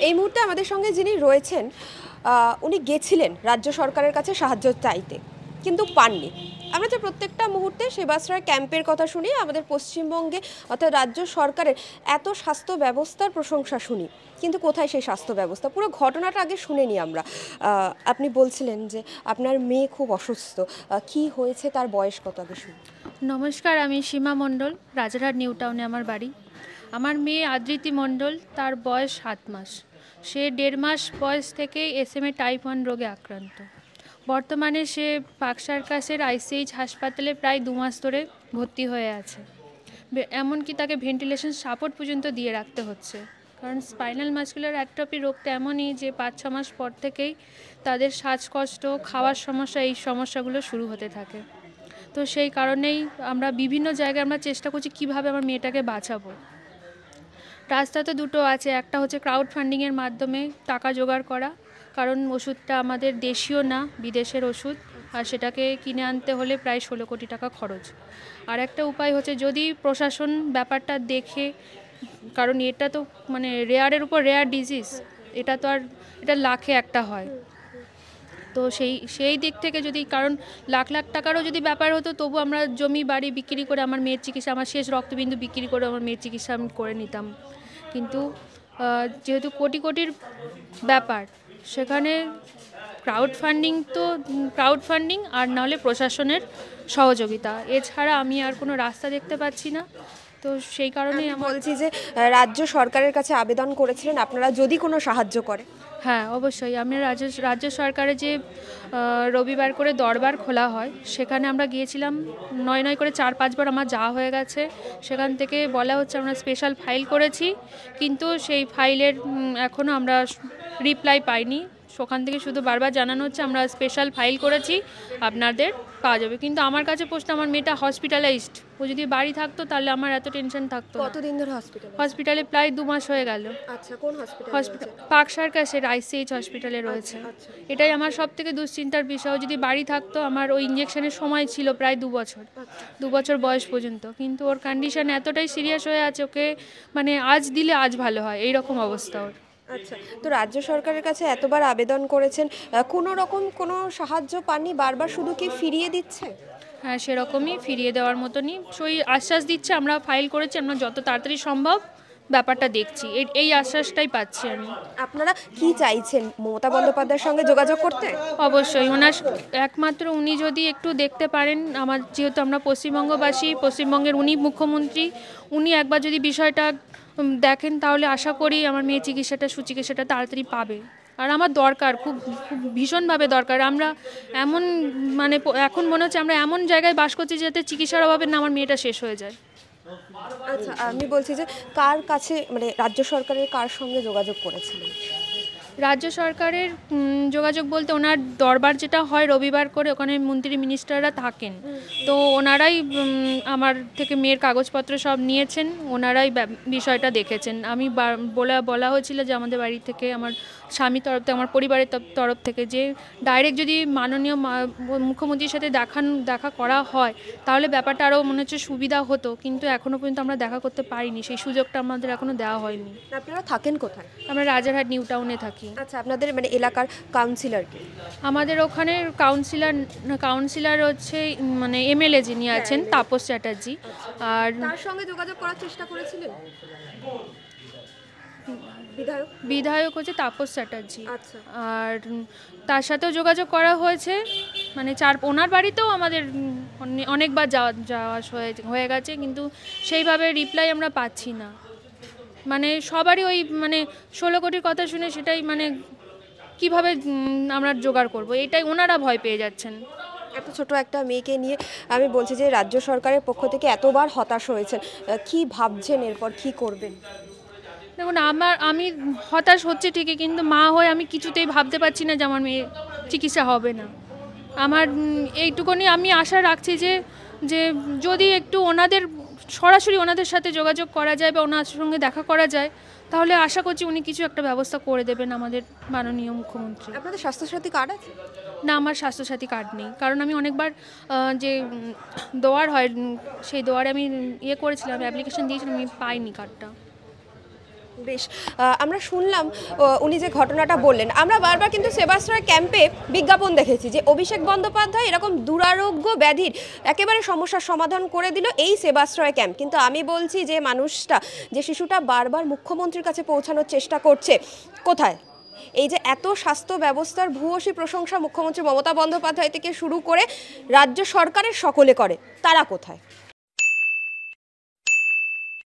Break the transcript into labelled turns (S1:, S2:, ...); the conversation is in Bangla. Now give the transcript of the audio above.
S1: এই মুহূর্তে আমাদের সঙ্গে যিনি রয়েছেন উনি গেছিলেন রাজ্য সরকারের কাছে সাহায্য চাইতে, কিন্তু পাননি। আমরা যে প্রত্যেকটা মুহূর্তে সেবাশ্রয় ক্যাম্পের কথা শুনি, আমাদের পশ্চিমবঙ্গে অর্থাৎ রাজ্য সরকারের এত স্বাস্থ্য ব্যবস্থার প্রশংসা শুনি, কিন্তু কোথায় সেই স্বাস্থ্য ব্যবস্থা? পুরো ঘটনাটা আগে শুনে নিই আমরা। আপনি বলছিলেন যে আপনার মেয়ে খুব অসুস্থ, কি হয়েছে, তার বয়স কত, আগে শুনি।
S2: নমস্কার, আমি সীমা মণ্ডল, রাজারহাট নিউ টাউনে আমার বাড়ি। আমার মেয়ে আদৃতি মণ্ডল, তার বয়স 7 মাস। সে 1.5 মাস বয়স থেকেই SMA টাইপ 1 রোগে আক্রান্ত। বর্তমানে সে পার্ক সার্কাসের ICH হাসপাতালে প্রায় 2 মাস ধরে ভর্তি হয়ে আছে। এমনকি তাকে ভেন্টিলেশন সাপোর্ট পর্যন্ত দিয়ে রাখতে হচ্ছে, কারণ স্পাইনাল মাসকুলার অ্যাট্রফি রোগটা এমনই যে 5-6 মাস পর থেকেই তাদের শ্বাসকষ্ট, খাওয়ার সমস্যা, এই সমস্যাগুলো শুরু হতে থাকে। তো সেই কারণেই আমরা বিভিন্ন জায়গায় চেষ্টা করছি কীভাবে আমার মেয়েটাকে বাঁচাবো। রাস্তা তো দুটো আছে, একটা হচ্ছে ক্রাউড ফান্ডিংয়ের মাধ্যমে টাকা জোগাড় করা, কারণ ওষুধটা আমাদের দেশীয় না, বিদেশের ওষুধ, আর সেটাকে কিনে আনতে হলে প্রায় 16 কোটি টাকা খরচ। আর একটা উপায় হচ্ছে যদি প্রশাসন ব্যাপারটা দেখে, কারণ এটা তো রেয়ারের উপর রেয়ার ডিজিজ, এটা তো আর এটা লাখে একটা হয়। তো সেই দিক থেকে যদি, কারণ লাখ লাখ টাকারও যদি ব্যাপার হতো, তবু আমরা জমি বাড়ি বিক্রি করে আমার মেয়ের চিকিৎসা, আমার শেষ রক্তবিন্দু বিক্রি করে আমার মেয়ের চিকিৎসা আমি করে নিতাম। কিন্তু যেহেতু কোটি কোটির ব্যাপার, সেখানে ক্রাউড ফান্ডিং আর নাহলে প্রশাসনের সহযোগিতা, এছাড়া আমি আর কোনো রাস্তা দেখতে পাচ্ছি না। তো সেই কারণেই
S1: আমি বলছি যে রাজ্য সরকারের কাছে আবেদন করেছিলেন আপনারা যদি কোনো সাহায্য করে।
S2: হ্যাঁ, অবশ্যই। আমি রাজ্য সরকারে যে রবিবার করে দরবার খোলা হয়, সেখানে আমরা গিয়েছিলাম। নয় করে 4-5 বার আমার যাওয়া হয়ে গেছে। সেখান থেকে বলা হচ্ছে আমরা স্পেশাল ফাইল করেছি, কিন্তু সেই ফাইলের এখনও আমরা রিপ্লাই পাইনি। ওখান থেকে শুধু বারবার জানানো হচ্ছে আমরা স্পেশাল ফাইল করেছি, আপনাদের পাওয়া যাবে। কিন্তু আমার কাছে প্রশ্ন, আমার মেয়েটা হসপিটালাইজড। ও যদি বাড়ি থাকতো তাহলে আমার এত টেনশন থাকতো না।
S1: কতদিন ধরে
S2: হসপিটালে প্রায় 2 মাস হয়ে গেল।
S1: আচ্ছা, কোন হসপিটাল?
S2: পার্ক সার্কাসের ICH হসপিটালে রয়েছে।
S1: আচ্ছা।
S2: এটাই আমার সব থেকে দুশ্চিন্তার বিষয়। যদি বাড়ি থাকতো, আমার ওই ইঞ্জেকশনের সময় ছিল প্রায় 2 বছর, 2 বছর বয়স পর্যন্ত। কিন্তু ওর কন্ডিশন এতটাই সিরিয়াস হয়ে আছে, ওকে আজ দিলে আজ ভালো হয়, এই রকম অবস্থা ওর।
S1: আচ্ছা, তো রাজ্য সরকারের কাছে এতবার আবেদন করেছেন, কোনো রকম কোনো সাহায্য পাননি? বারবার শুধু কি ফিরিয়ে দিচ্ছে?
S2: হ্যাঁ, সেরকমই ফিরিয়ে দেওয়ার মতনই সই আশ্বাস দিচ্ছে, আমরা ফাইল করেছি, আমরা যত তাড়াতাড়ি সম্ভব ব্যাপারটা দেখছি, এই আশ্বাসটাই পাচ্ছি আমি।
S1: আপনারা কি চাইছেন, মমতা বন্দ্যোপাধ্যায়ের সঙ্গে যোগাযোগ করতে?
S2: অবশ্যই একমাত্র উনি যদি একটু দেখতে পারেন, যেহেতু আমরা পশ্চিমবঙ্গবাসী, পশ্চিমবঙ্গের উনি মুখ্যমন্ত্রী, উনি একবার যদি বিষয়টা দেখেন, তাহলে আশা করি আমার মেয়ে সুচিকিৎসাটা তাড়াতাড়ি পাবে। আর আমার দরকার, খুব খুব ভীষণভাবে দরকার। আমরা এমন এখন মনে হচ্ছে আমরা এমন জায়গায় বাস করছি যাতে চিকিৎসার অভাবে না আমার মেয়েটা শেষ হয়ে যায়।
S1: আচ্ছা, আমি বলছি যে কার কাছে, রাজ্য সরকারের কার সঙ্গে যোগাযোগ করেছিলেন?
S2: রাজ্য সরকারের যোগাযোগ বলতে, ওনার দরবার যেটা হয় রবিবার করে, ওখানে মন্ত্রী মিনিস্টাররা থাকেন, তো ওনারাই আমার থেকে মেয়ের কাগজপত্র সব নিয়েছেন, ওনারাই বিষয়টা দেখেছেন। আমি বলা হয়েছিল যে আমাদের বাড়ি থেকে, আমার স্বামীর তরফ থেকে, আমার পরিবারের তরফ থেকে, যে ডাইরেক্ট যদি মাননীয় মুখ্যমন্ত্রীর সাথে দেখা করা হয়, তাহলে ব্যাপারটা আরও মনে হচ্ছে সুবিধা হতো। কিন্তু এখনও পর্যন্ত আমরা দেখা করতে পারিনি, সেই সুযোগটা আমাদের এখনও দেওয়া হয়নি।
S1: আপনারা থাকেন কোথায়?
S2: আমরা রাজারহাট নিউ টাউনে থাকি।
S1: আচ্ছা, আপনাদের এলাকার কাউন্সিলর কি?
S2: আমাদের ওখানে কাউন্সিলর হচ্ছে MLA যিনি আছেন, তাপস চ্যাটার্জি। আর
S1: তার সঙ্গে যোগাযোগ করার চেষ্টা করেছিলেন?
S2: বিধায়ক হচ্ছে তাপস চ্যাটার্জি।
S1: আচ্ছা।
S2: আর তার সাথেও যোগাযোগ করা হয়েছে, ওনার বাড়িতেও আমাদের অনেকবার যাওয়া হয়ে গেছে, কিন্তু সেইভাবে রিপ্লাই আমরা পাচ্ছি না। সবারই ওই 16 কোটির কথা শুনে, সেটাই কিভাবে আমরা জোগাড় করব, এটাই ওনারা ভয় পেয়ে যাচ্ছেন।
S1: এত ছোট একটা মেয়েকে নিয়ে আমি বলছি যে রাজ্য সরকারের পক্ষ থেকে এতবার হতাশ হয়েছেন, কি ভাবছেন, এরপর কি করবেন?
S2: দেখুন, আমি হতাশ হচ্ছে ঠিকই, কিন্তু মা হয়ে আমি কিছুতেই ভাবতে পারছি না যে আমার মেয়ে চিকিৎসা হবে না। আমার এইটুকুনি আমি আশা রাখছি যে যদি একটু সরাসরি ওনাদের সাথে যোগাযোগ করা যায় বা ওনার সঙ্গে দেখা করা যায়, তাহলে আশা করছি উনি কিছু একটা ব্যবস্থা করে দেবেন আমাদের মাননীয় মুখ্যমন্ত্রী।
S1: আপনাদের স্বাস্থ্যসাথী কার্ড আছে?
S2: না, আমার স্বাস্থ্যসাথী কার্ড নেই, কারণ আমি অনেকবার যে দোয়ার হয়, সেই দোয়ারে আমি করেছিলাম, অ্যাপ্লিকেশন দিয়েছিলাম, আমি পাইনি কার্ডটা।
S1: বেশ, আমরা শুনলাম উনি যে ঘটনাটা বললেন, আমরা বারবার কিন্তু সেবাশ্রয় ক্যাম্পে বিজ্ঞাপন দেখেছি যে অভিষেক বন্দ্যোপাধ্যায় এরকম দুরারোগ্য ব্যাধির একেবারে সমস্যার সমাধান করে দিল এই সেবাশ্রয় ক্যাম্প। কিন্তু আমি বলছি যে মানুষটা, যে শিশুটা বারবার মুখ্যমন্ত্রীর কাছে পৌঁছানোর চেষ্টা করছে, কোথায়? এই যে এত স্বাস্থ্য ব্যবস্থার ভূয়সী প্রশংসা মুখ্যমন্ত্রী মমতা বন্দ্যোপাধ্যায় থেকে শুরু করে রাজ্য সরকারের সকলে করে, তারা কোথায়?